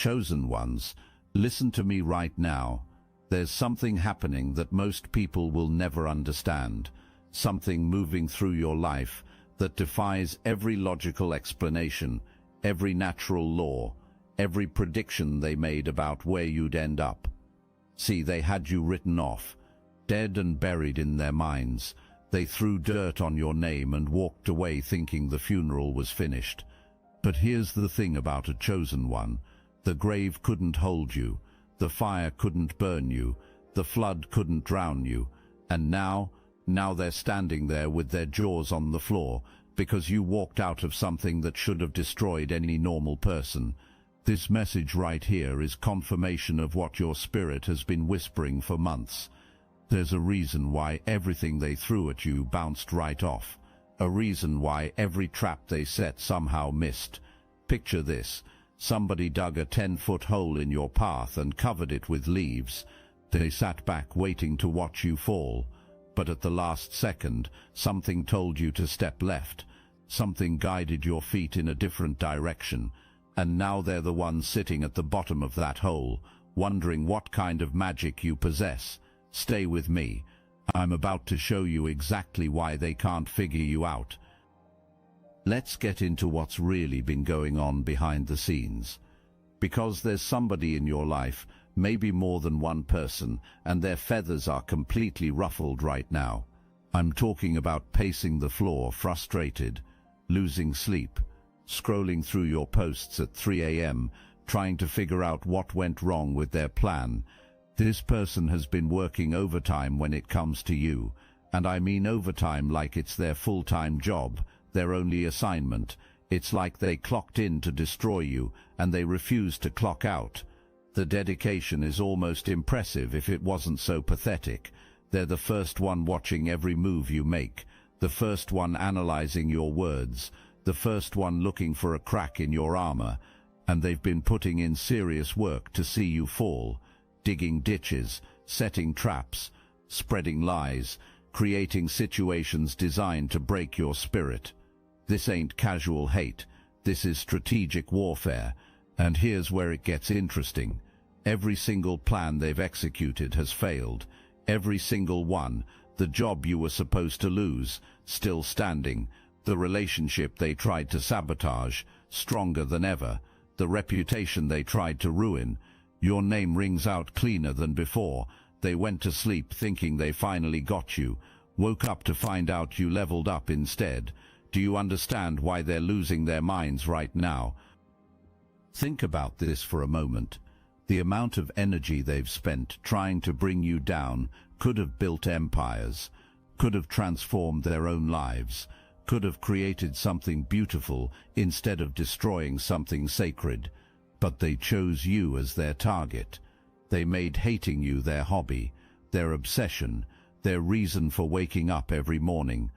Chosen ones, listen to me right now. There's something happening that most people will never understand. Something moving through your life that defies every logical explanation, every natural law, every prediction they made about where you'd end up. See, they had you written off, dead and buried in their minds. They threw dirt on your name and walked away thinking the funeral was finished. But here's the thing about a chosen one. The grave couldn't hold you, the fire couldn't burn you, the flood couldn't drown you, and now they're standing there with their jaws on the floor because you walked out of something that should have destroyed any normal person. This message right here is confirmation of what your spirit has been whispering for months. There's a reason why everything they threw at you bounced right off, a reason why every trap they set somehow missed. Picture this. Somebody dug a 10-foot hole in your path and covered it with leaves. They sat back waiting to watch you fall. But at the last second, something told you to step left. Something guided your feet in a different direction. And now they're the ones sitting at the bottom of that hole, wondering what kind of magic you possess. Stay with me. I'm about to show you exactly why they can't figure you out. Let's get into what's really been going on behind the scenes. Because there's somebody in your life, maybe more than one person, and their feathers are completely ruffled right now. I'm talking about pacing the floor, frustrated, losing sleep, scrolling through your posts at 3 a.m., trying to figure out what went wrong with their plan. This person has been working overtime when it comes to you, and I mean overtime like it's their full-time job, their only assignment. It's like they clocked in to destroy you, and they refuse to clock out. The dedication is almost impressive if it wasn't so pathetic. They're the first one watching every move you make, the first one analyzing your words, the first one looking for a crack in your armor, and they've been putting in serious work to see you fall, digging ditches, setting traps, spreading lies, creating situations designed to break your spirit. This ain't casual hate, this is strategic warfare, and here's where it gets interesting. Every single plan they've executed has failed. Every single one. The job you were supposed to lose, still standing. The relationship they tried to sabotage, stronger than ever. The reputation they tried to ruin. Your name rings out cleaner than before. They went to sleep thinking they finally got you, woke up to find out you leveled up instead. Do you understand why they're losing their minds right now? Think about this for a moment. The amount of energy they've spent trying to bring you down could have built empires, could have transformed their own lives, could have created something beautiful instead of destroying something sacred. But they chose you as their target. They made hating you their hobby, their obsession, their reason for waking up every morning.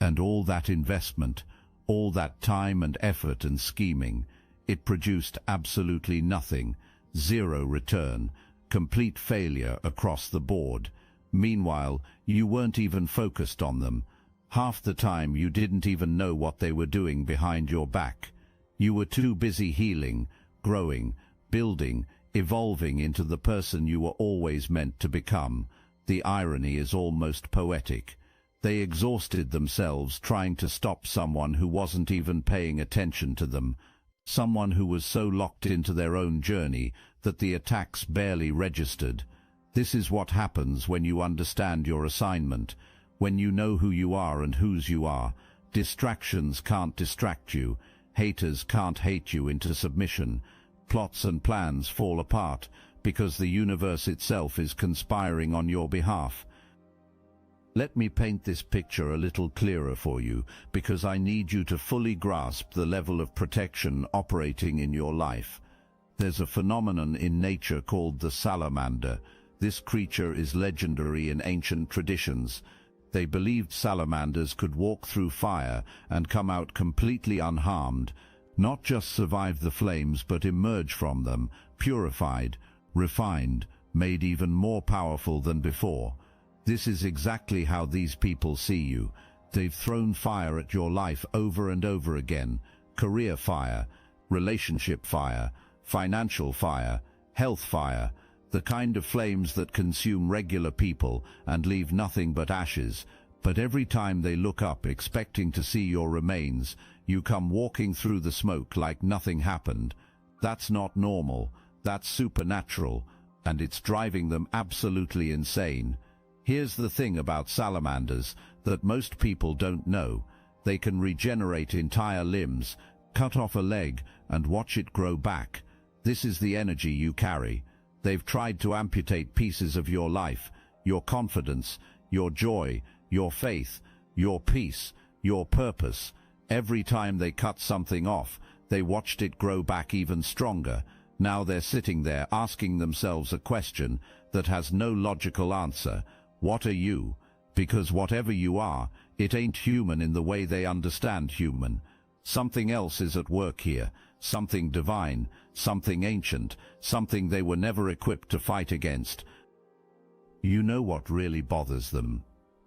And all that investment, all that time and effort and scheming, it produced absolutely nothing, zero return, complete failure across the board. Meanwhile, you weren't even focused on them. Half the time you didn't even know what they were doing behind your back. You were too busy healing, growing, building, evolving into the person you were always meant to become. The irony is almost poetic. They exhausted themselves trying to stop someone who wasn't even paying attention to them, someone who was so locked into their own journey that the attacks barely registered. This is what happens when you understand your assignment, when you know who you are and whose you are. Distractions can't distract you, haters can't hate you into submission, plots and plans fall apart because the universe itself is conspiring on your behalf. Let me paint this picture a little clearer for you, because I need you to fully grasp the level of protection operating in your life. There's a phenomenon in nature called the salamander. This creature is legendary in ancient traditions. They believed salamanders could walk through fire and come out completely unharmed, not just survive the flames but emerge from them, purified, refined, made even more powerful than before. This is exactly how these people see you. They've thrown fire at your life over and over again. Career fire, relationship fire, financial fire, health fire, the kind of flames that consume regular people and leave nothing but ashes. But every time they look up expecting to see your remains, you come walking through the smoke like nothing happened. That's not normal, that's supernatural, and it's driving them absolutely insane. Here's the thing about salamanders that most people don't know. They can regenerate entire limbs, cut off a leg, and watch it grow back. This is the energy you carry. They've tried to amputate pieces of your life, your confidence, your joy, your faith, your peace, your purpose. Every time they cut something off, they watched it grow back even stronger. Now they're sitting there asking themselves a question that has no logical answer. What are you? Because whatever you are, it ain't human in the way they understand human. Something else is at work here, something divine, something ancient, something they were never equipped to fight against. You know what really bothers them?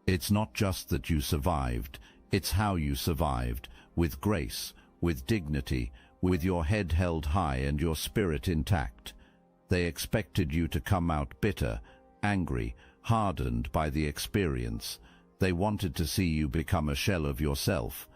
It's not just that you survived, it's how you survived, with grace, with dignity, with your head held high and your spirit intact. They expected you to come out bitter, angry, hardened by the experience. They wanted to see you become a shell of yourself,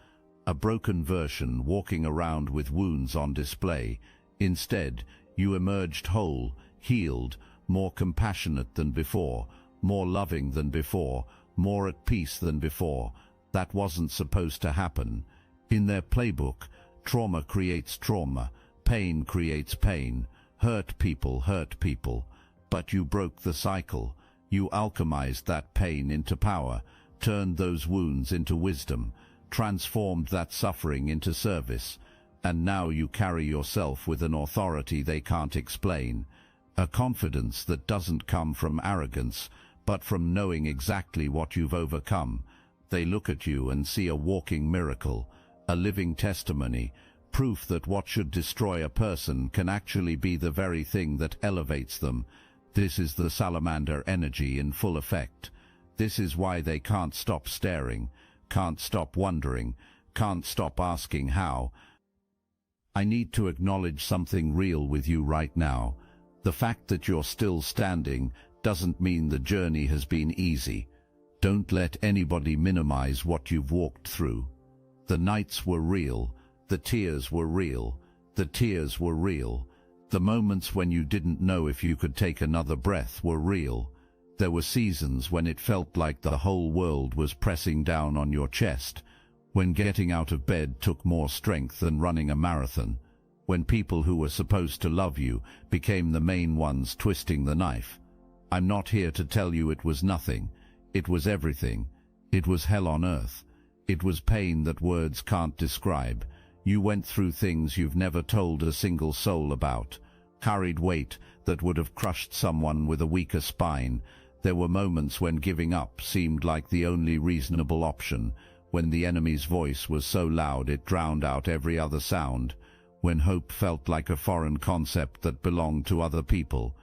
a broken version walking around with wounds on display. Instead, you emerged whole, healed, more compassionate than before, more loving than before, more at peace than before. That wasn't supposed to happen. In their playbook, trauma creates trauma, pain creates pain, hurt people. But you broke the cycle. You alchemized that pain into power, turned those wounds into wisdom, transformed that suffering into service. And now you carry yourself with an authority they can't explain, a confidence that doesn't come from arrogance, but from knowing exactly what you've overcome. They look at you and see a walking miracle, a living testimony, proof that what should destroy a person can actually be the very thing that elevates them. This is the salamander energy in full effect. This is why they can't stop staring, can't stop wondering, can't stop asking how. I need to acknowledge something real with you right now. The fact that you're still standing doesn't mean the journey has been easy. Don't let anybody minimize what you've walked through. The nights were real, the tears were real, the tears were real. The moments when you didn't know if you could take another breath were real. There were seasons when it felt like the whole world was pressing down on your chest, when getting out of bed took more strength than running a marathon, when people who were supposed to love you became the main ones twisting the knife. I'm not here to tell you it was nothing. It was everything. It was hell on earth. It was pain that words can't describe. You went through things you've never told a single soul about, carried weight that would have crushed someone with a weaker spine. There were moments when giving up seemed like the only reasonable option, when the enemy's voice was so loud it drowned out every other sound, when hope felt like a foreign concept that belonged to other people.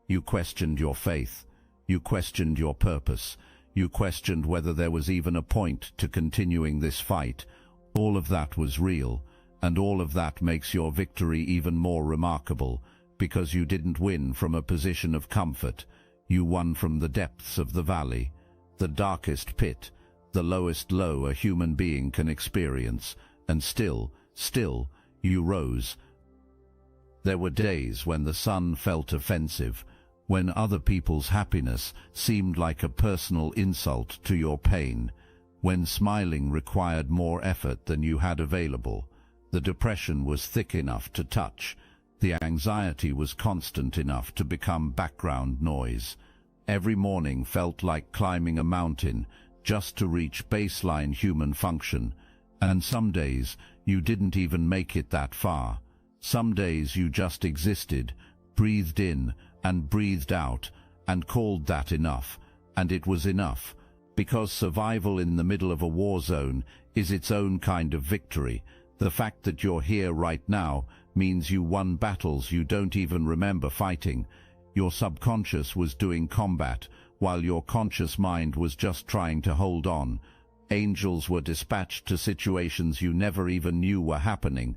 You questioned your faith. You questioned your purpose. You questioned whether there was even a point to continuing this fight. All of that was real, and all of that makes your victory even more remarkable, because you didn't win from a position of comfort. You won from the depths of the valley, the darkest pit, the lowest low a human being can experience, and still, you rose. There were days when the sun felt offensive, when other people's happiness seemed like a personal insult to your pain, when smiling required more effort than you had available. The depression was thick enough to touch. The anxiety was constant enough to become background noise. Every morning felt like climbing a mountain just to reach baseline human function. And some days you didn't even make it that far. Some days you just existed, breathed in and breathed out, and called that enough. And it was enough, because survival in the middle of a war zone is its own kind of victory. The fact that you're here right now means you won battles you don't even remember fighting. Your subconscious was doing combat, while your conscious mind was just trying to hold on. Angels were dispatched to situations you never even knew were happening.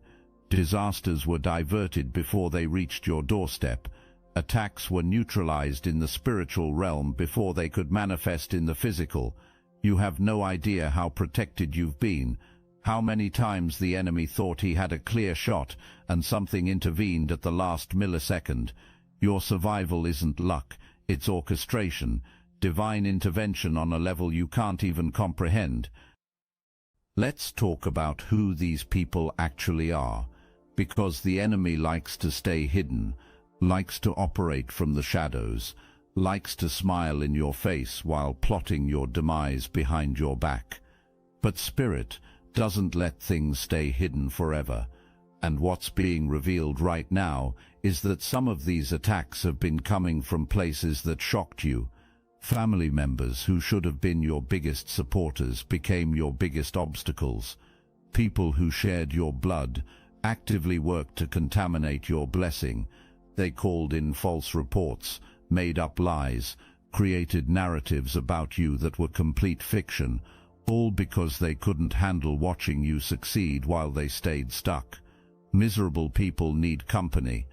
Disasters were diverted before they reached your doorstep. Attacks were neutralized in the spiritual realm before they could manifest in the physical. You have no idea how protected you've been, how many times the enemy thought he had a clear shot and something intervened at the last millisecond. Your survival isn't luck, it's orchestration, divine intervention on a level you can't even comprehend. Let's talk about who these people actually are, because the enemy likes to stay hidden, likes to operate from the shadows, likes to smile in your face while plotting your demise behind your back. But Spirit doesn't let things stay hidden forever, and what's being revealed right now is that some of these attacks have been coming from places that shocked you. Family members who should have been your biggest supporters became your biggest obstacles. People who shared your blood actively worked to contaminate your blessing. They called in false reports, made up lies, created narratives about you that were complete fiction, all because they couldn't handle watching you succeed while they stayed stuck. Miserable people need company,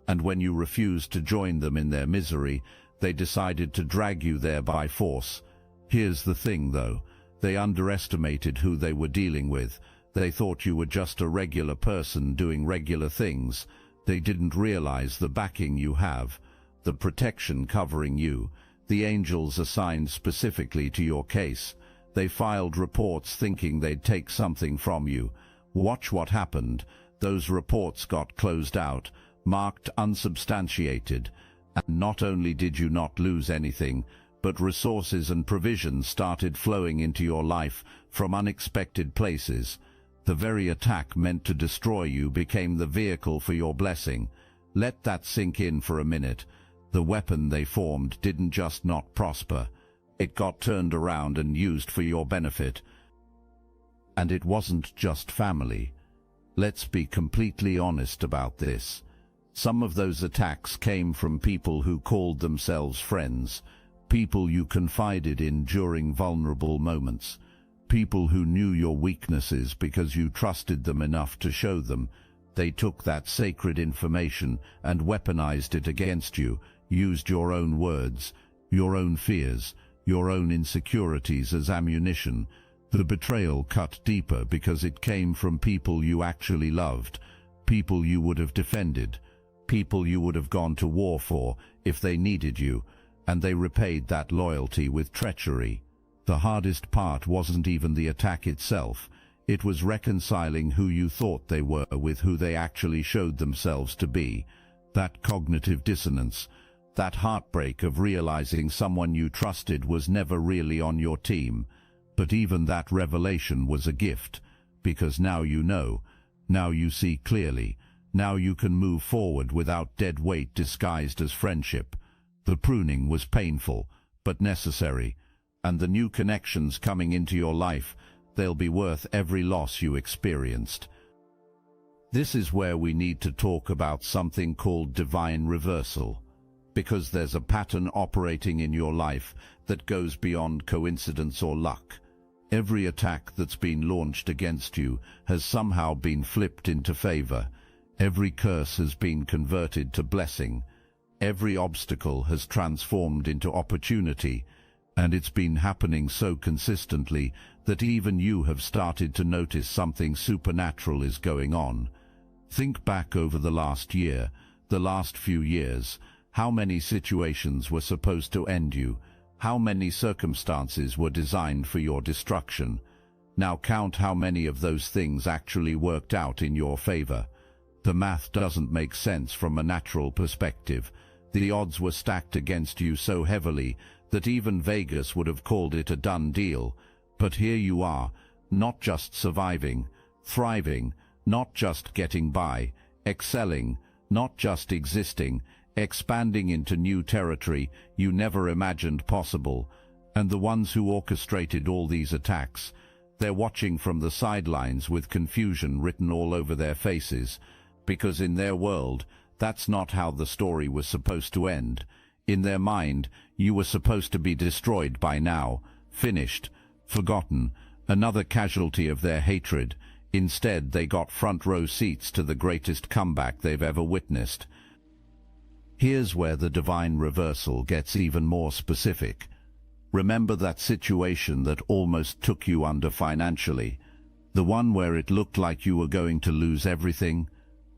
and when you refused to join them in their misery, they decided to drag you there by force. Here's the thing, though. They underestimated who they were dealing with. They thought you were just a regular person doing regular things. They didn't realize the backing you have, the protection covering you, the angels assigned specifically to your case. They filed reports thinking they'd take something from you. Watch what happened. Those reports got closed out, marked unsubstantiated, and not only did you not lose anything, but resources and provisions started flowing into your life from unexpected places. The very attack meant to destroy you became the vehicle for your blessing. Let that sink in for a minute. The weapon they formed didn't just not prosper. It got turned around and used for your benefit. And it wasn't just family. Let's be completely honest about this. Some of those attacks came from people who called themselves friends, people you confided in during vulnerable moments, people who knew your weaknesses because you trusted them enough to show them. They took that sacred information and weaponized it against you, used your own words, your own fears, your own insecurities as ammunition. The betrayal cut deeper because it came from people you actually loved, people you would have defended, people you would have gone to war for if they needed you, and they repaid that loyalty with treachery. The hardest part wasn't even the attack itself. It was reconciling who you thought they were with who they actually showed themselves to be. That cognitive dissonance, that heartbreak of realizing someone you trusted was never really on your team. But even that revelation was a gift, because now you know, now you see clearly, now you can move forward without dead weight disguised as friendship. The pruning was painful, but necessary, and the new connections coming into your life, they'll be worth every loss you experienced. This is where we need to talk about something called divine reversal, because there's a pattern operating in your life that goes beyond coincidence or luck. Every attack that's been launched against you has somehow been flipped into favor. Every curse has been converted to blessing. Every obstacle has transformed into opportunity, and it's been happening so consistently that even you have started to notice something supernatural is going on. Think back over the last year, the last few years. How many situations were supposed to end you? How many circumstances were designed for your destruction? Now count how many of those things actually worked out in your favor. The math doesn't make sense from a natural perspective. The odds were stacked against you so heavily that even Vegas would have called it a done deal. But here you are, not just surviving, thriving, not just getting by, excelling, not just existing, expanding into new territory you never imagined possible. And the ones who orchestrated all these attacks, they're watching from the sidelines with confusion written all over their faces, because in their world, that's not how the story was supposed to end. In their mind, you were supposed to be destroyed by now, finished, forgotten, another casualty of their hatred. Instead, they got front row seats to the greatest comeback they've ever witnessed. Here's where the divine reversal gets even more specific. Remember that situation that almost took you under financially? The one where it looked like you were going to lose everything?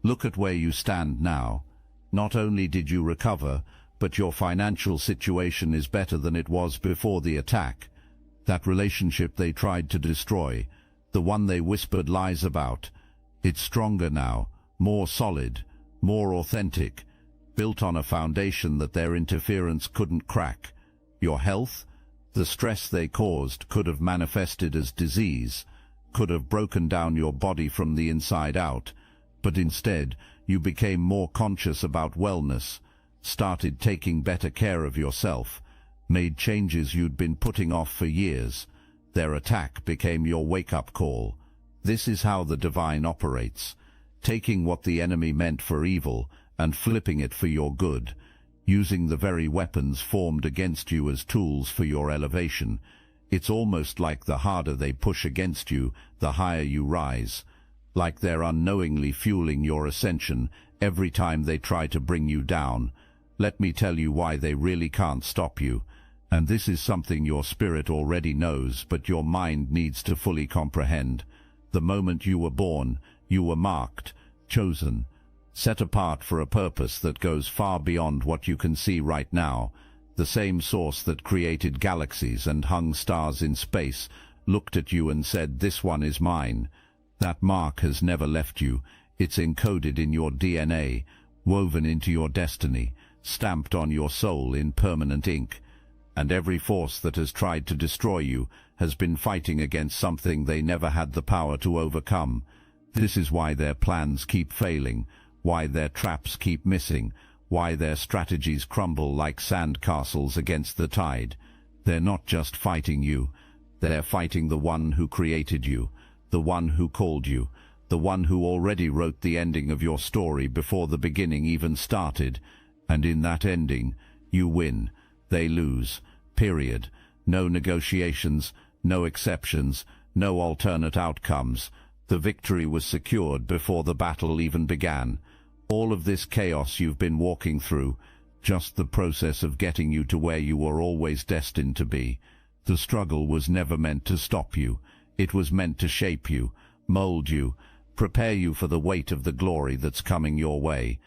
Look at where you stand now. Not only did you recover, but your financial situation is better than it was before the attack. That relationship they tried to destroy, the one they whispered lies about, it's stronger now, more solid, more authentic, built on a foundation that their interference couldn't crack. Your health? The stress they caused could have manifested as disease, could have broken down your body from the inside out, but instead you became more conscious about wellness, started taking better care of yourself, made changes you'd been putting off for years. Their attack became your wake-up call. This is how the divine operates, taking what the enemy meant for evil and flipping it for your good, using the very weapons formed against you as tools for your elevation. It's almost like the harder they push against you, the higher you rise, like they're unknowingly fueling your ascension every time they try to bring you down. Let me tell you why they really can't stop you. And this is something your spirit already knows, but your mind needs to fully comprehend. The moment you were born, you were marked, chosen, set apart for a purpose that goes far beyond what you can see right now. The same source that created galaxies and hung stars in space looked at you and said, "This one is mine." That mark has never left you. It's encoded in your DNA, woven into your destiny, stamped on your soul in permanent ink. And every force that has tried to destroy you has been fighting against something they never had the power to overcome. This is why their plans keep failing, why their traps keep missing, why their strategies crumble like sand castles against the tide. They're not just fighting you, they're fighting the one who created you, the one who called you, the one who already wrote the ending of your story before the beginning even started. And in that ending, you win, they lose, period. No negotiations, no exceptions, no alternate outcomes. The victory was secured before the battle even began. All of this chaos you've been walking through, just the process of getting you to where you were always destined to be. The struggle was never meant to stop you. It was meant to shape you, mold you, prepare you for the weight of the glory that's coming your way.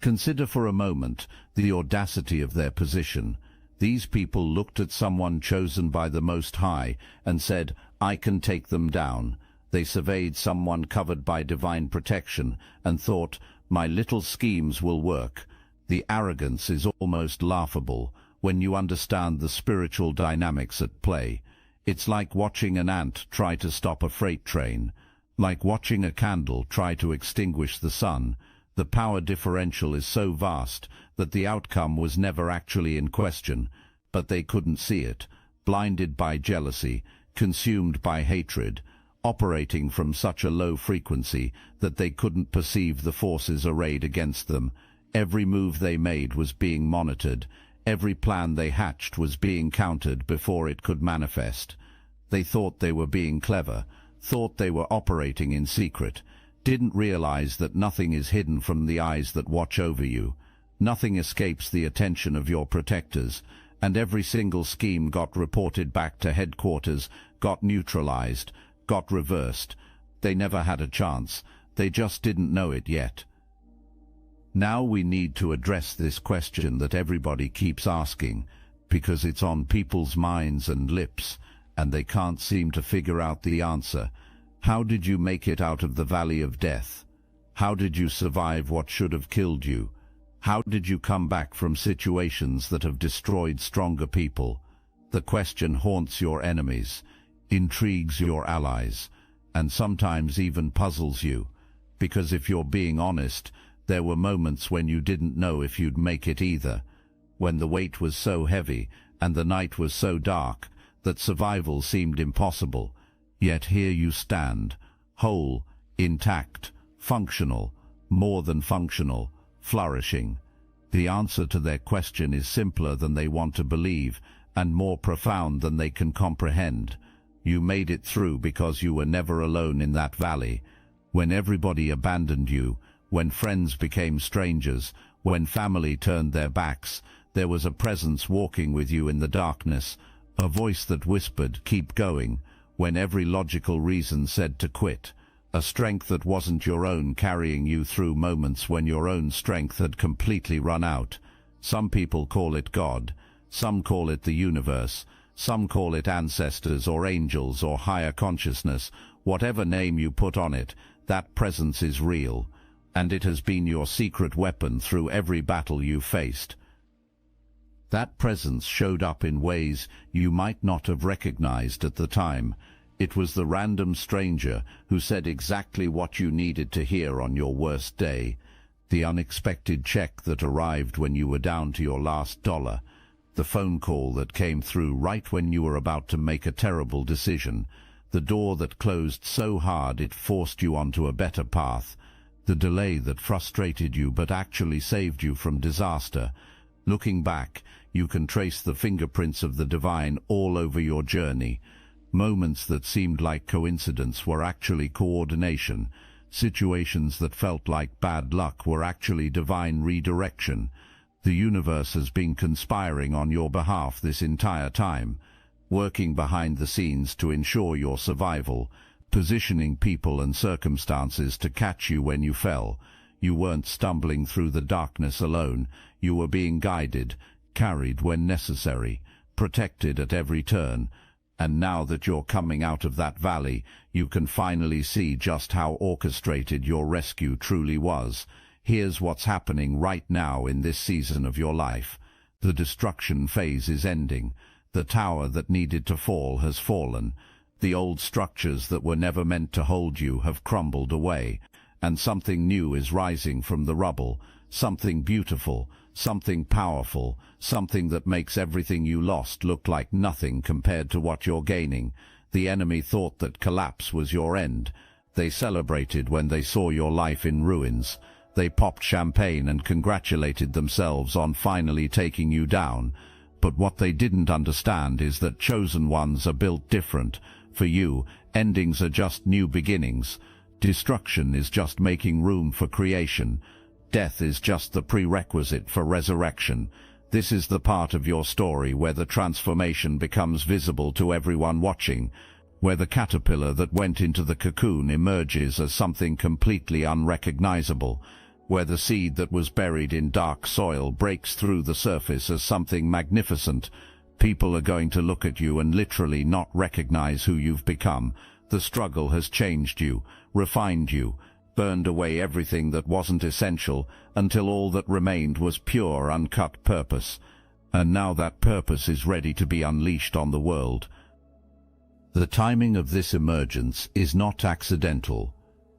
Consider for a moment the audacity of their position. These people looked at someone chosen by the Most High and said, "I can take them down." They surveyed someone covered by divine protection and thought, "My little schemes will work." The arrogance is almost laughable when you understand the spiritual dynamics at play. It's like watching an ant try to stop a freight train, like watching a candle try to extinguish the sun. The power differential is so vast that the outcome was never actually in question, but they couldn't see it, blinded by jealousy, consumed by hatred, operating from such a low frequency that they couldn't perceive the forces arrayed against them. Every move they made was being monitored. Every plan they hatched was being countered before it could manifest. They thought they were being clever, thought they were operating in secret, didn't realize that nothing is hidden from the eyes that watch over you. Nothing escapes the attention of your protectors, and every single scheme got reported back to headquarters, got neutralized, got reversed. They never had a chance. They just didn't know it yet. Now we need to address this question that everybody keeps asking, because it's on people's minds and lips, and they can't seem to figure out the answer. How did you make it out of the valley of death? How did you survive what should have killed you? How did you come back from situations that have destroyed stronger people? The question haunts your enemies, intrigues your allies, and sometimes even puzzles you, because if you're being honest, there were moments when you didn't know if you'd make it either, when the weight was so heavy and the night was so dark that survival seemed impossible. Yet here you stand, whole, intact, functional, more than functional, flourishing. The answer to their question is simpler than they want to believe and more profound than they can comprehend. You made it through because you were never alone in that valley. When everybody abandoned you, when friends became strangers, when family turned their backs, there was a presence walking with you in the darkness, a voice that whispered, "Keep going," when every logical reason said to quit, a strength that wasn't your own carrying you through moments when your own strength had completely run out. Some people call it God, some call it the universe, some call it ancestors or angels or higher consciousness. Whatever name you put on it, that presence is real, and it has been your secret weapon through every battle you faced. That presence showed up in ways you might not have recognized at the time. It was the random stranger who said exactly what you needed to hear on your worst day, the unexpected check that arrived when you were down to your last dollar, the phone call that came through right when you were about to make a terrible decision, the door that closed so hard it forced you onto a better path, the delay that frustrated you but actually saved you from disaster. Looking back, you can trace the fingerprints of the divine all over your journey. Moments that seemed like coincidence were actually coordination. Situations that felt like bad luck were actually divine redirection. The universe has been conspiring on your behalf this entire time, working behind the scenes to ensure your survival, positioning people and circumstances to catch you when you fell. You weren't stumbling through the darkness alone. You were being guided, carried when necessary, protected at every turn. And now that you're coming out of that valley, you can finally see just how orchestrated your rescue truly was. Here's what's happening right now in this season of your life. The destruction phase is ending. The tower that needed to fall has fallen. The old structures that were never meant to hold you have crumbled away, and something new is rising from the rubble, something beautiful, something powerful, something that makes everything you lost look like nothing compared to what you're gaining. The enemy thought that collapse was your end. They celebrated when they saw your life in ruins. They popped champagne and congratulated themselves on finally taking you down. But what they didn't understand is that chosen ones are built different. For you, endings are just new beginnings. Destruction is just making room for creation. Death is just the prerequisite for resurrection. This is the part of your story where the transformation becomes visible to everyone watching, where the caterpillar that went into the cocoon emerges as something completely unrecognizable, where the seed that was buried in dark soil breaks through the surface as something magnificent. People are going to look at you and literally not recognize who you've become. The struggle has changed you, refined you, burned away everything that wasn't essential until all that remained was pure, uncut purpose. And now that purpose is ready to be unleashed on the world. The timing of this emergence is not accidental.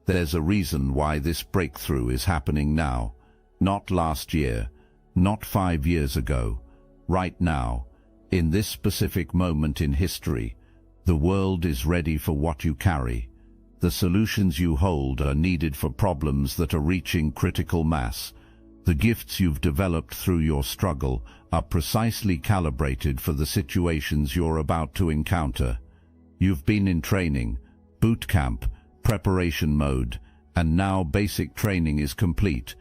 There's a reason why this breakthrough is happening now. Not last year, not 5 years ago. Right now, in this specific moment in history, the world is ready for what you carry. The solutions you hold are needed for problems that are reaching critical mass. The gifts you've developed through your struggle are precisely calibrated for the situations you're about to encounter. You've been in training, boot camp, preparation mode, and now basic training is complete.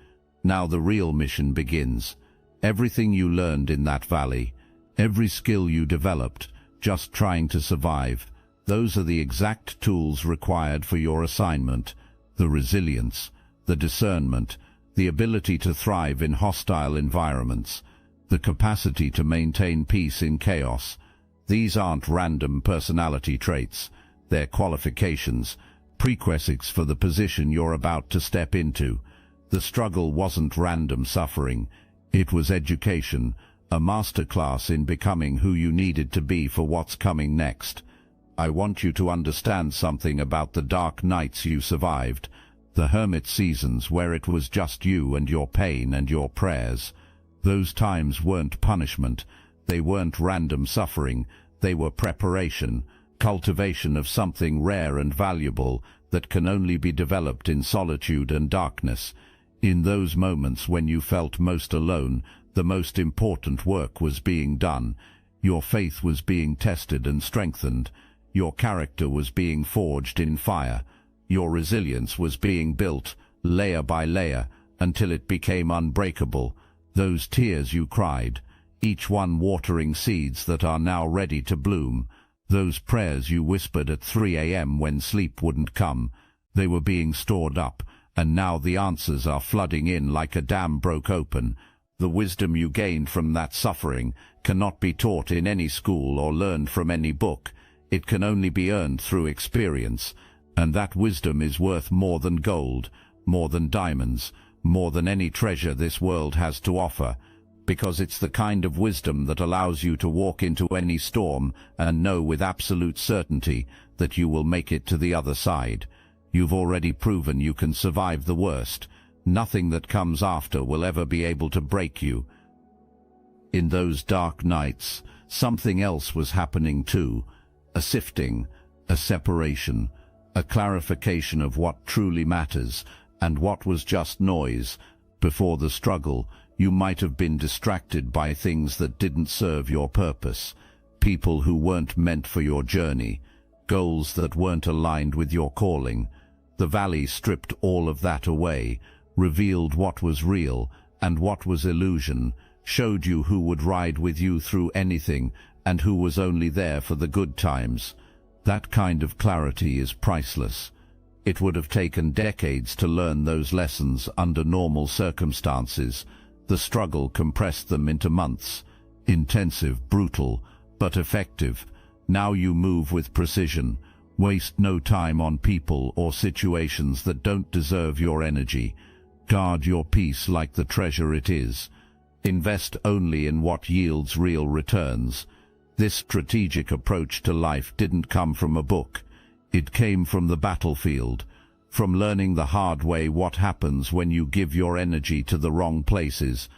Now the real mission begins. Everything you learned in that valley, every skill you developed, just trying to survive, those are the exact tools required for your assignment. The resilience, the discernment, the ability to thrive in hostile environments, the capacity to maintain peace in chaos. These aren't random personality traits. They're qualifications, prerequisites for the position you're about to step into. The struggle wasn't random suffering. It was education, a masterclass in becoming who you needed to be for what's coming next. I want you to understand something about the dark nights you survived, the hermit seasons where it was just you and your pain and your prayers. Those times weren't punishment. They weren't random suffering. They were preparation, cultivation of something rare and valuable that can only be developed in solitude and darkness. In those moments when you felt most alone, the most important work was being done. Your faith was being tested and strengthened. Your character was being forged in fire. Your resilience was being built, layer by layer, until it became unbreakable. Those tears you cried, each one watering seeds that are now ready to bloom. Those prayers you whispered at 3 a.m. when sleep wouldn't come, they were being stored up, and now the answers are flooding in like a dam broke open. The wisdom you gained from that suffering cannot be taught in any school or learned from any book. It can only be earned through experience, and that wisdom is worth more than gold, more than diamonds, more than any treasure this world has to offer, because it's the kind of wisdom that allows you to walk into any storm and know with absolute certainty that you will make it to the other side. You've already proven you can survive the worst. Nothing that comes after will ever be able to break you. In those dark nights, something else was happening too. A sifting, a separation, a clarification of what truly matters and what was just noise. Before the struggle, you might have been distracted by things that didn't serve your purpose, people who weren't meant for your journey, goals that weren't aligned with your calling. The valley stripped all of that away, revealed what was real and what was illusion, showed you who would ride with you through anything and who was only there for the good times. That kind of clarity is priceless. It would have taken decades to learn those lessons under normal circumstances. The struggle compressed them into months. Intensive, brutal, but effective. Now you move with precision. Waste no time on people or situations that don't deserve your energy. Guard your peace like the treasure it is. Invest only in what yields real returns. This strategic approach to life didn't come from a book. It came from the battlefield, from learning the hard way what happens when you give your energy to the wrong places.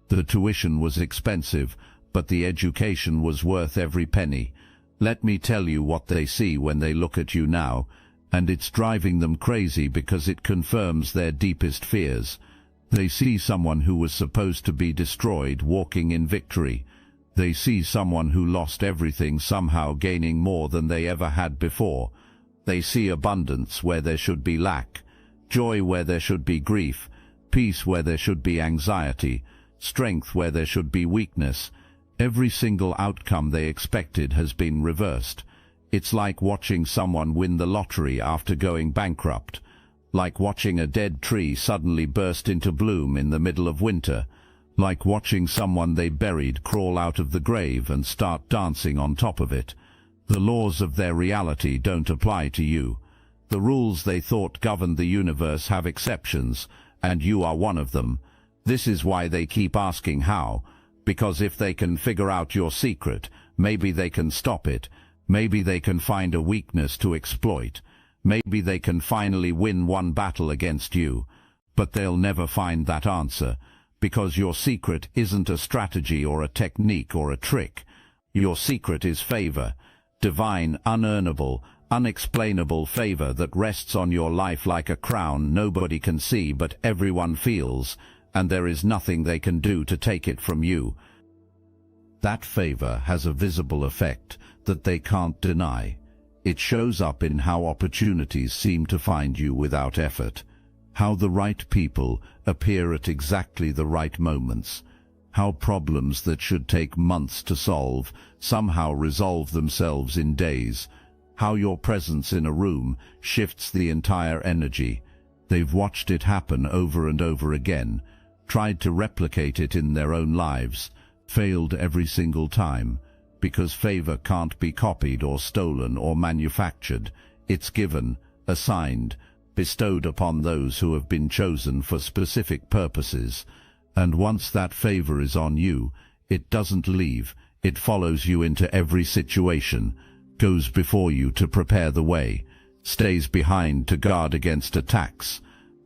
The tuition was expensive, but the education was worth every penny. Let me tell you what they see when they look at you now, and it's driving them crazy because it confirms their deepest fears. They see someone who was supposed to be destroyed walking in victory. They see someone who lost everything somehow gaining more than they ever had before. They see abundance where there should be lack, joy where there should be grief, peace where there should be anxiety, strength where there should be weakness. Every single outcome they expected has been reversed. It's like watching someone win the lottery after going bankrupt, like watching a dead tree suddenly burst into bloom in the middle of winter, like watching someone they buried crawl out of the grave and start dancing on top of it. The laws of their reality don't apply to you. The rules they thought governed the universe have exceptions, and you are one of them. This is why they keep asking how, because if they can figure out your secret, maybe they can stop it. Maybe they can find a weakness to exploit. Maybe they can finally win one battle against you. But they'll never find that answer, because your secret isn't a strategy or a technique or a trick. Your secret is favor. Divine, unearnable, unexplainable favor that rests on your life like a crown nobody can see but everyone feels, and there is nothing they can do to take it from you. That favor has a visible effect that they can't deny. It shows up in how opportunities seem to find you without effort, how the right people appear at exactly the right moments, how problems that should take months to solve somehow resolve themselves in days, how your presence in a room shifts the entire energy. They've watched it happen over and over again, tried to replicate it in their own lives, failed every single time, because favor can't be copied or stolen or manufactured. It's given, assigned, bestowed upon those who have been chosen for specific purposes. And once that favor is on you, it doesn't leave. It follows you into every situation, goes before you to prepare the way, stays behind to guard against attacks.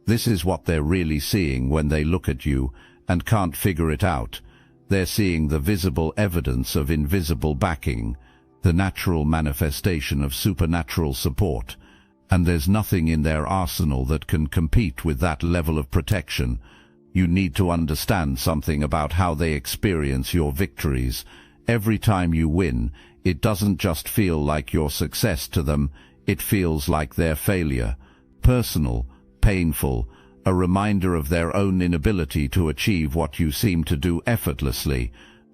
This is what they're really seeing when they look at you and can't figure it out. They're seeing the visible evidence of invisible backing, the natural manifestation of supernatural support. And there's nothing in their arsenal that can compete with that level of protection. You need to understand something about how they experience your victories. Every time you win, it doesn't just feel like your success to them, it feels like their failure. Personal, painful, a reminder of their own inability to achieve what you seem to do effortlessly.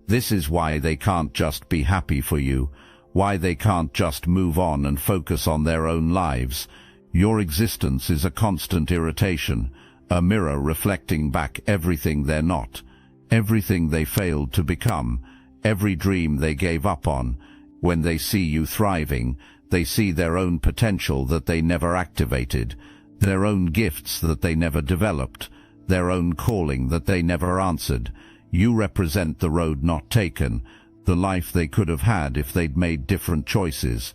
This is why they can't just be happy for you, why they can't just move on and focus on their own lives. Your existence is a constant irritation, a mirror reflecting back everything they're not, everything they failed to become, every dream they gave up on. When they see you thriving, they see their own potential that they never activated, their own gifts that they never developed, their own calling that they never answered. You represent the road not taken, the life they could have had if they'd made different choices.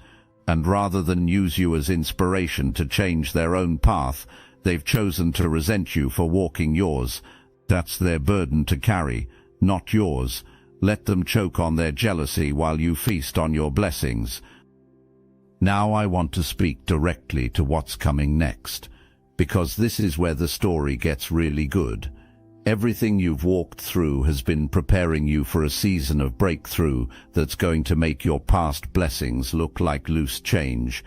And rather than use you as inspiration to change their own path, they've chosen to resent you for walking yours. That's their burden to carry, not yours. Let them choke on their jealousy while you feast on your blessings. Now I want to speak directly to what's coming next, because this is where the story gets really good. Everything you've walked through has been preparing you for a season of breakthrough that's going to make your past blessings look like loose change.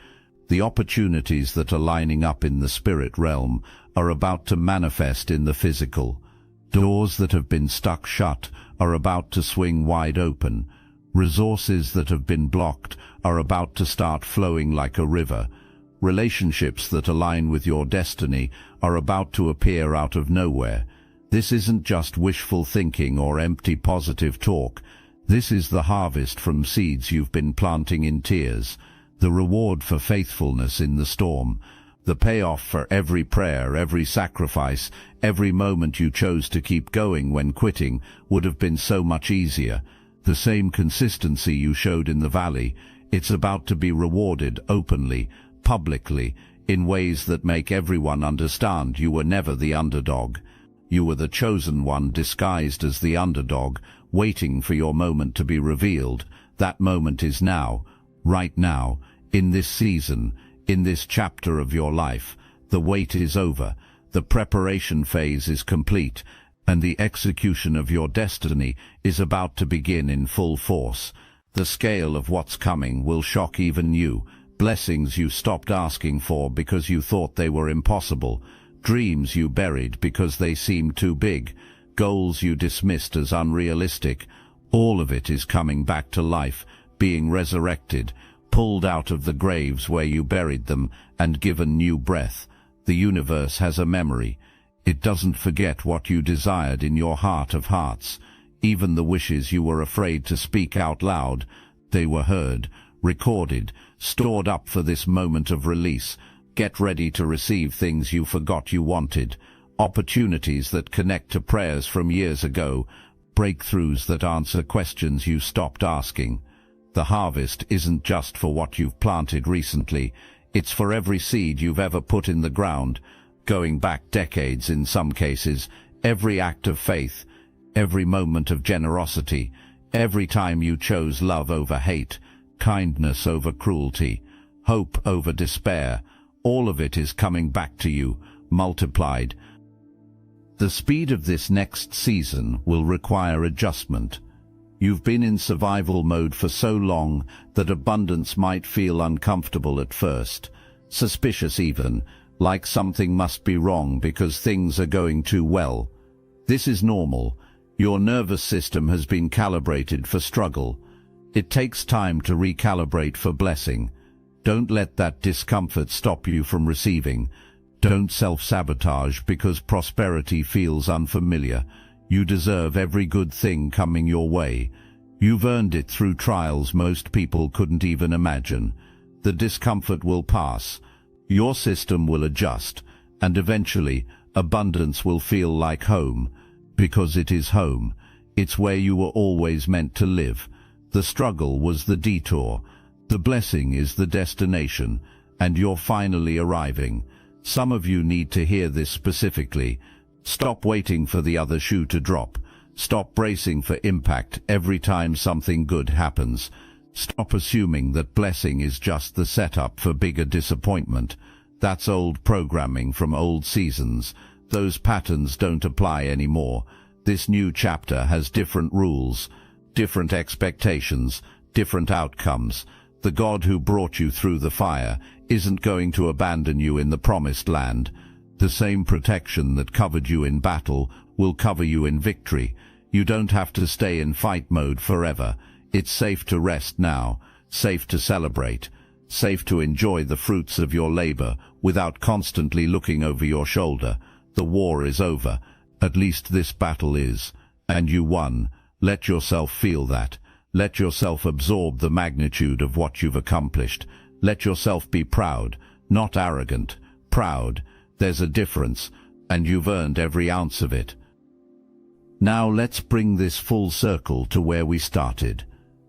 The opportunities that are lining up in the spirit realm are about to manifest in the physical. Doors that have been stuck shut are about to swing wide open. Resources that have been blocked are about to start flowing like a river. Relationships that align with your destiny are about to appear out of nowhere. This isn't just wishful thinking or empty positive talk. This is the harvest from seeds you've been planting in tears, the reward for faithfulness in the storm, the payoff for every prayer, every sacrifice, every moment you chose to keep going when quitting would have been so much easier. The same consistency you showed in the valley, it's about to be rewarded openly, publicly, in ways that make everyone understand you were never the underdog. You were the chosen one disguised as the underdog, waiting for your moment to be revealed. That moment is now, right now, in this season, in this chapter of your life. The wait is over, the preparation phase is complete, and the execution of your destiny is about to begin in full force. The scale of what's coming will shock even you. Blessings you stopped asking for because you thought they were impossible. Dreams you buried because they seemed too big. Goals you dismissed as unrealistic. All of it is coming back to life, being resurrected, pulled out of the graves where you buried them, and given new breath. The universe has a memory. It doesn't forget what you desired in your heart of hearts. Even the wishes you were afraid to speak out loud, they were heard, recorded, stored up for this moment of release. Get ready to receive things you forgot you wanted, opportunities that connect to prayers from years ago, breakthroughs that answer questions you stopped asking. The harvest isn't just for what you've planted recently, it's for every seed you've ever put in the ground, going back decades in some cases, every act of faith, every moment of generosity, every time you chose love over hate, kindness over cruelty, hope over despair. All of it is coming back to you, multiplied. The speed of this next season will require adjustment. You've been in survival mode for so long that abundance might feel uncomfortable at first, suspicious even, like something must be wrong because things are going too well. This is normal. Your nervous system has been calibrated for struggle. It takes time to recalibrate for blessing. Don't let that discomfort stop you from receiving. Don't self-sabotage because prosperity feels unfamiliar. You deserve every good thing coming your way. You've earned it through trials most people couldn't even imagine. The discomfort will pass. Your system will adjust, and eventually abundance will feel like home, because it is home. It's where you were always meant to live. The struggle was the detour. The blessing is the destination, and you're finally arriving. Some of you need to hear this specifically. Stop waiting for the other shoe to drop. Stop bracing for impact every time something good happens. Stop assuming that blessing is just the setup for bigger disappointment. That's old programming from old seasons. Those patterns don't apply anymore. This new chapter has different rules. different expectations, different outcomes. The God who brought you through the fire isn't going to abandon you in the promised land. The same protection that covered you in battle will cover you in victory. You don't have to stay in fight mode forever. It's safe to rest now, safe to celebrate, safe to enjoy the fruits of your labor without constantly looking over your shoulder. The war is over. At least this battle is. And you won. Let yourself feel that. Let yourself absorb the magnitude of what you've accomplished. Let yourself be proud, not arrogant. Proud. There's a difference, and you've earned every ounce of it. Now let's bring this full circle to where we started.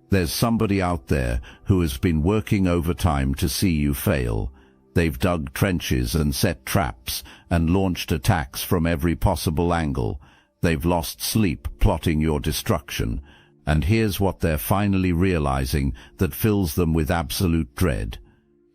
There's somebody out there who has been working overtime to see you fail. They've dug trenches and set traps and launched attacks from every possible angle. They've lost sleep plotting your destruction. And here's what they're finally realizing that fills them with absolute dread.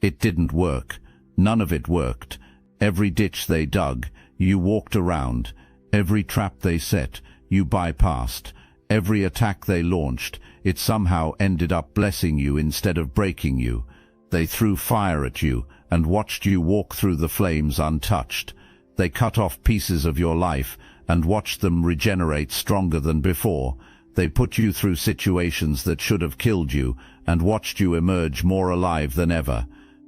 It didn't work. None of it worked. Every ditch they dug, you walked around. Every trap they set, you bypassed. Every attack they launched, it somehow ended up blessing you instead of breaking you. They threw fire at you and watched you walk through the flames untouched. They cut off pieces of your life and watched them regenerate stronger than before. They put you through situations that should have killed you and watched you emerge more alive than ever.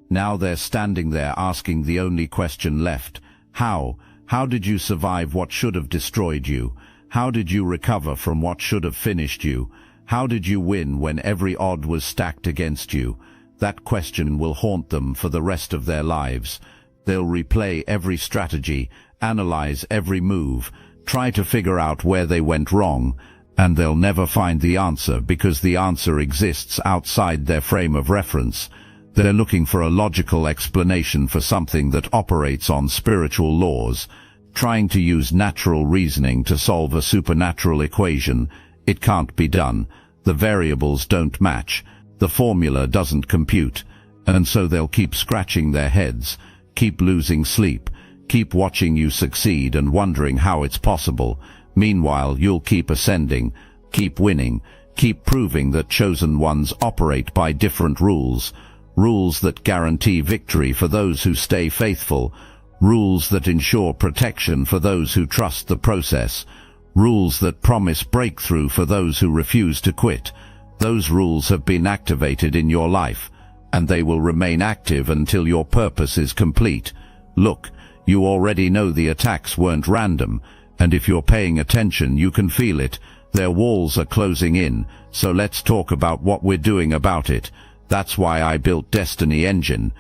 Now they're standing there asking the only question left. How? How did you survive what should have destroyed you? How did you recover from what should have finished you? How did you win when every odd was stacked against you? That question will haunt them for the rest of their lives. They'll replay every strategy, analyze every move, try to figure out where they went wrong, and they'll never find the answer because the answer exists outside their frame of reference. They're looking for a logical explanation for something that operates on spiritual laws, trying to use natural reasoning to solve a supernatural equation. It can't be done. The variables don't match. The formula doesn't compute. And so they'll keep scratching their heads, keep losing sleep, keep watching you succeed and wondering how it's possible. Meanwhile, you'll keep ascending, keep winning, keep proving that chosen ones operate by different rules. Rules that guarantee victory for those who stay faithful. Rules that ensure protection for those who trust the process. Rules that promise breakthrough for those who refuse to quit. Those rules have been activated in your life, and they will remain active until your purpose is complete. Look, you already know the attacks weren't random, and if you're paying attention, you can feel it. Their walls are closing in, so let's talk about what we're doing about it. That's why I built Destiny Engine.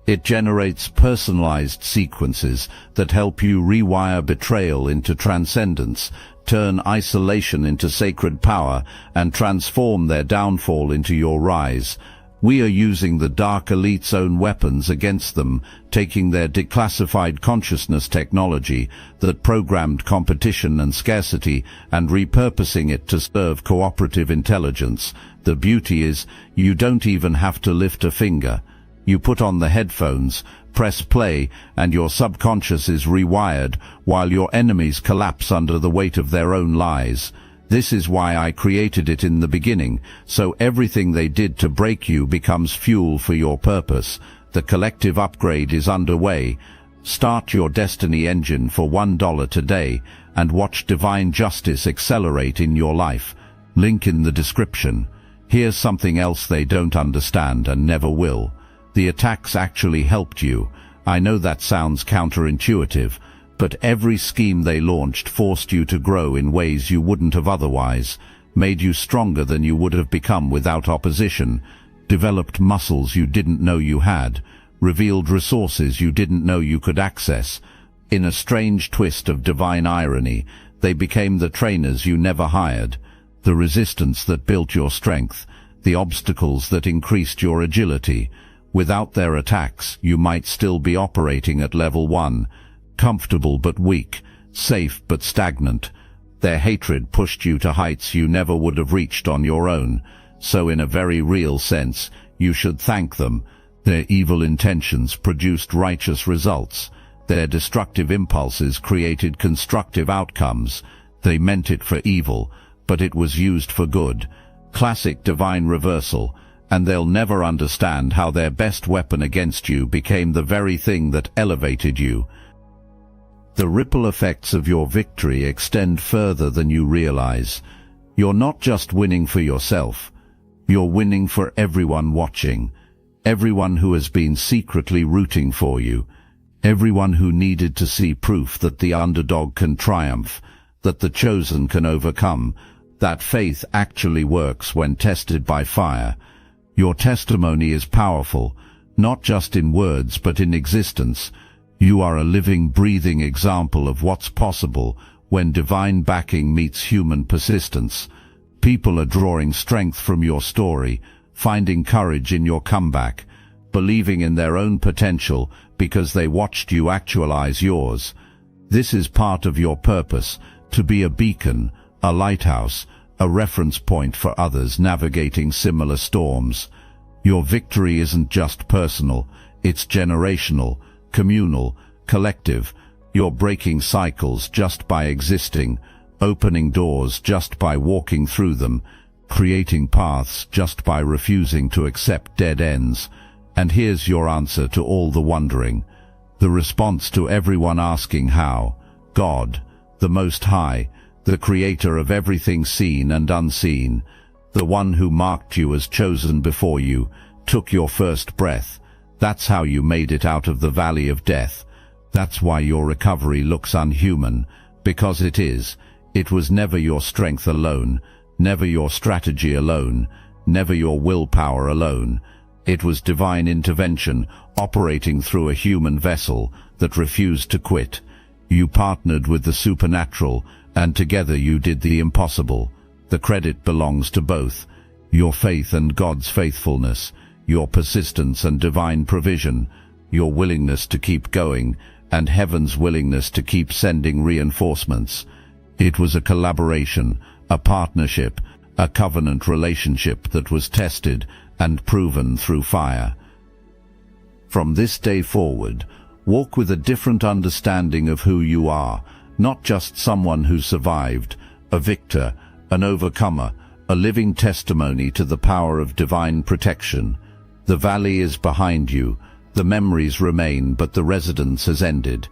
It generates personalized sequences that help you rewire betrayal into transcendence, turn isolation into sacred power, and transform their downfall into your rise. We are using the Dark Elite's own weapons against them, taking their declassified consciousness technology that programmed competition and scarcity and repurposing it to serve cooperative intelligence. The beauty is, you don't even have to lift a finger. You put on the headphones, press play, and your subconscious is rewired while your enemies collapse under the weight of their own lies. This is why I created it in the beginning, so everything they did to break you becomes fuel for your purpose. The collective upgrade is underway. Start your Destiny Engine for $1 today and watch divine justice accelerate in your life. Link in the description. Here's something else they don't understand and never will. The attacks actually helped you. I know that sounds counterintuitive, but every scheme they launched forced you to grow in ways you wouldn't have otherwise, made you stronger than you would have become without opposition, developed muscles you didn't know you had, revealed resources you didn't know you could access. In a strange twist of divine irony, they became the trainers you never hired, the resistance that built your strength, the obstacles that increased your agility. Without their attacks, you might still be operating at level 1, comfortable but weak, safe but stagnant. Their hatred pushed you to heights you never would have reached on your own. So in a very real sense, you should thank them. Their evil intentions produced righteous results. Their destructive impulses created constructive outcomes. They meant it for evil, but it was used for good. Classic divine reversal, and they'll never understand how their best weapon against you became the very thing that elevated you. The ripple effects of your victory extend further than you realize. You're not just winning for yourself, you're winning for everyone watching, everyone who has been secretly rooting for you, everyone who needed to see proof that the underdog can triumph, that the chosen can overcome, that faith actually works when tested by fire. Your testimony is powerful, not just in words but in existence. You are a living, breathing example of what's possible when divine backing meets human persistence. People are drawing strength from your story, finding courage in your comeback, believing in their own potential because they watched you actualize yours. This is part of your purpose, to be a beacon, a lighthouse, a reference point for others navigating similar storms. Your victory isn't just personal, it's generational, communal, collective. You're breaking cycles just by existing, opening doors just by walking through them, creating paths just by refusing to accept dead ends. And here's your answer to all the wondering, the response to everyone asking how. God, the Most High, the Creator of everything seen and unseen, the one who marked you as chosen before you, took your first breath. That's how you made it out of the valley of death. That's why your recovery looks unhuman, because it is. It was never your strength alone, never your strategy alone, never your willpower alone. It was divine intervention operating through a human vessel that refused to quit. You partnered with the supernatural, and together you did the impossible. The credit belongs to both. Your faith and God's faithfulness, your persistence and divine provision, your willingness to keep going, and heaven's willingness to keep sending reinforcements. It was a collaboration, a partnership, a covenant relationship that was tested and proven through fire. From this day forward, walk with a different understanding of who you are, not just someone who survived, a victor, an overcomer, a living testimony to the power of divine protection. The valley is behind you, the memories remain, but the residence has ended.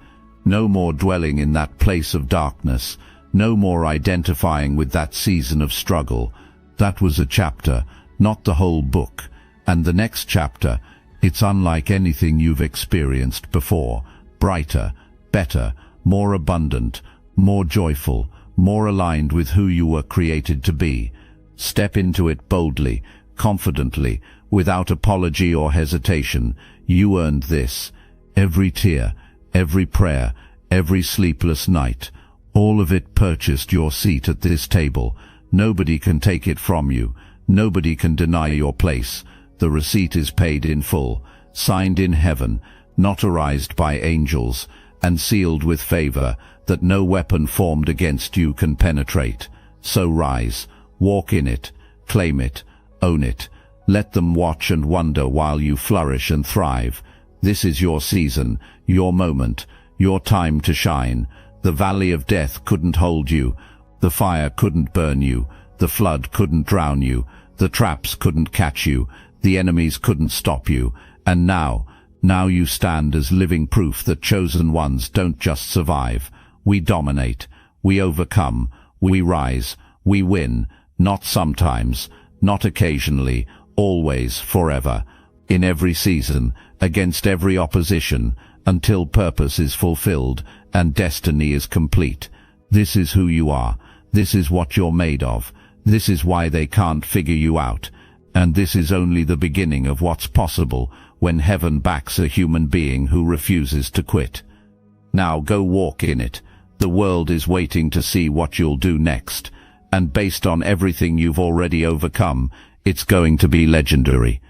No more dwelling in that place of darkness, no more identifying with that season of struggle. That was a chapter, not the whole book. And the next chapter, it's unlike anything you've experienced before, brighter, better, more abundant, more joyful, more aligned with who you were created to be. Step into it boldly, confidently, without apology or hesitation. You earned this. Every tear, every prayer, every sleepless night, all of it purchased your seat at this table. Nobody can take it from you. Nobody can deny your place. The receipt is paid in full, signed in heaven, notarized by angels, and sealed with favor that no weapon formed against you can penetrate. So rise, walk in it, claim it, own it. Let them watch and wonder while you flourish and thrive. This is your season, your moment, your time to shine. The valley of death couldn't hold you. The fire couldn't burn you. The flood couldn't drown you. The traps couldn't catch you. The enemies couldn't stop you. And now you stand as living proof that chosen ones don't just survive. We dominate. We overcome. We rise. We win. Not sometimes. Not occasionally. Always. Forever. In every season. Against every opposition. Until purpose is fulfilled and destiny is complete. This is who you are. This is what you're made of. This is why they can't figure you out. And this is only the beginning of what's possible when heaven backs a human being who refuses to quit. Now go walk in it. The world is waiting to see what you'll do next. And based on everything you've already overcome, it's going to be legendary.